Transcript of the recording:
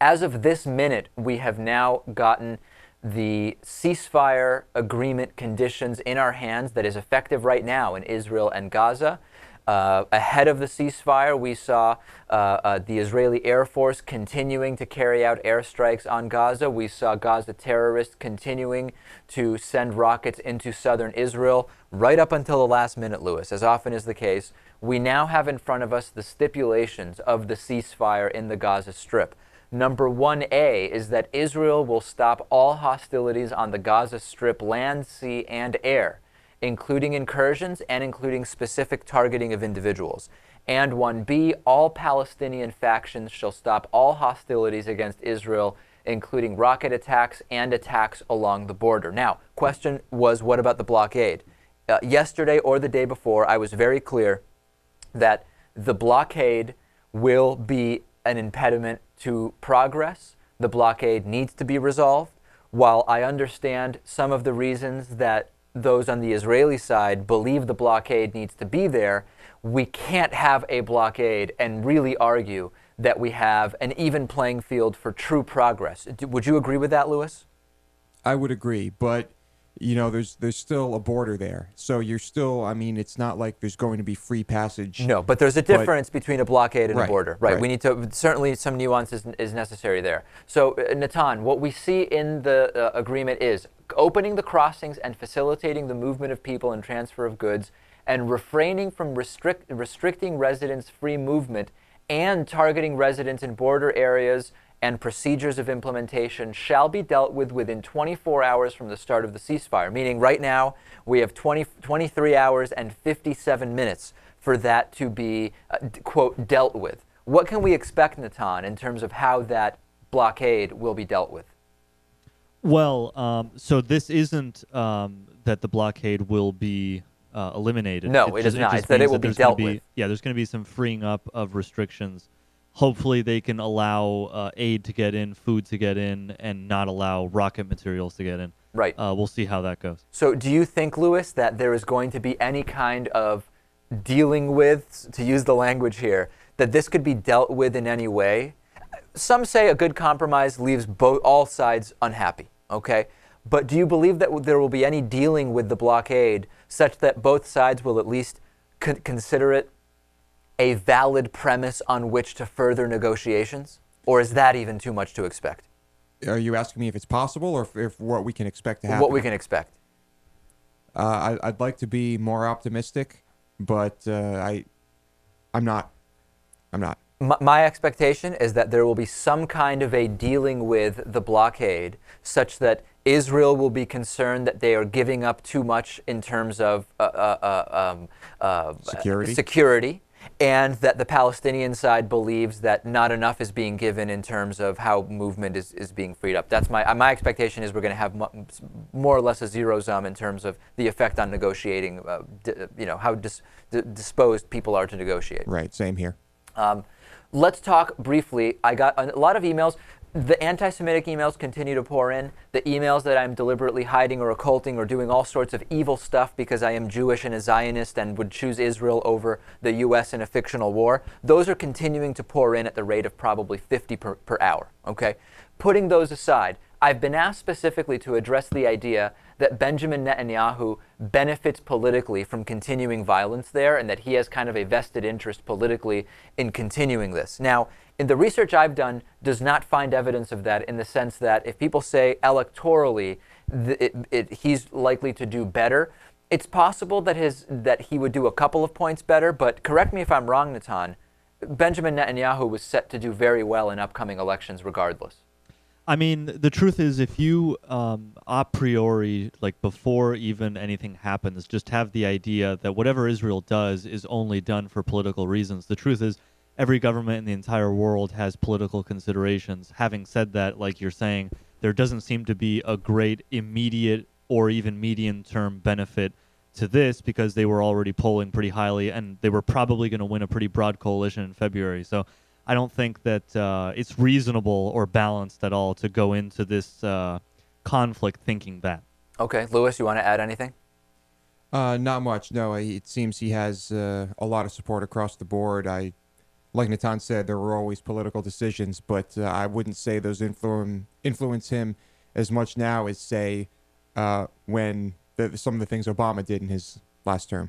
As of this minute, we have now gotten the ceasefire agreement conditions in our hands that is effective right now in Israel and Gaza. Ahead of the ceasefire, we saw the Israeli Air Force continuing to carry out airstrikes on Gaza. We saw Gaza terrorists continuing to send rockets into southern Israel right up until the last minute, Lewis, as often is the case. We now have in front of us the stipulations of the ceasefire in the Gaza Strip. Number 1A is that Israel will stop all hostilities on the Gaza Strip, land, sea, and air, including incursions and including specific targeting of individuals. And 1B, all Palestinian factions shall stop all hostilities against Israel, including rocket attacks and attacks along the border. Now, question was, what about the blockade? Yesterday or the day before, I was very clear that the blockade will be an impediment to progress. The blockade needs to be resolved. While I understand some of the reasons that those on the Israeli side believe the blockade needs to be there, we can't have a blockade and really argue that we have an even playing field for true progress. Would you agree with that, Lewis? I would agree, but you know, there's still a border there. So you're still, I mean, it's not like there's going to be free passage. No, but there's a difference between a blockade and a border. Right. Right. We need to, certainly some nuance is necessary there. So, Natan, what we see in the agreement is opening the crossings and facilitating the movement of people and transfer of goods, and refraining from restricting residents' free movement and targeting residents in border areas, and procedures of implementation shall be dealt with within 24 hours from the start of the ceasefire. Meaning right now we have 23 hours and 57 minutes for that to be, quote, dealt with. What can we expect, Natan, in terms of how that blockade will be dealt with? Well, so this isn't that the blockade will be eliminated. No, it is not. It's that it will be dealt with. Yeah, there's going to be some freeing up of restrictions. Hopefully they can allow aid to get in, food to get in, and not allow rocket materials to get in. Right. We'll see how that goes. So do you think, Lewis, that there is going to be any kind of dealing with, to use the language here, that this could be dealt with in any way? Some say a good compromise leaves all sides unhappy, okay? But do you believe that there will be any dealing with the blockade such that both sides will at least consider it a valid premise on which to further negotiations? Or is that even too much to expect? Are you asking me if it's possible, or if what we can expect to happen? What we can expect. I'd like to be more optimistic, but I'm not. My expectation is that there will be some kind of a dealing with the blockade such that Israel will be concerned that they are giving up too much in terms of security, and that the Palestinian side believes that not enough is being given in terms of how movement is being freed up. That's my expectation is we're going to have more or less a zero sum in terms of the effect on negotiating, how disposed people are to negotiate. Right, same here. Let's talk briefly. I got a lot of emails. The anti-Semitic emails continue to pour in. The emails that I'm deliberately hiding or occulting or doing all sorts of evil stuff because I am Jewish and a Zionist and would choose Israel over the U.S. in a fictional war, those are continuing to pour in at the rate of probably 50 per hour, okay? Putting those aside, I've been asked specifically to address the idea that Benjamin Netanyahu benefits politically from continuing violence there, and that he has kind of a vested interest politically in continuing this. Now, in the research I've done, does not find evidence of that, in the sense that if people say electorally he's likely to do better, it's possible that he would do a couple of points better, but correct me if I'm wrong, Natan, Benjamin Netanyahu was set to do very well in upcoming elections regardless. I mean, the truth is, if you a priori, like before even anything happens, just have the idea that whatever Israel does is only done for political reasons. The truth is, every government in the entire world has political considerations. Having said that, like you're saying, there doesn't seem to be a great immediate or even medium-term benefit to this, because they were already polling pretty highly, and they were probably going to win a pretty broad coalition in February. So I don't think that it's reasonable or balanced at all to go into this conflict thinking that. Okay, Lewis, you want to add anything? Not much. No, it seems he has a lot of support across the board. like Natan said, there were always political decisions, but I wouldn't say those influence him as much now as, say, when some of the things Obama did in his last term.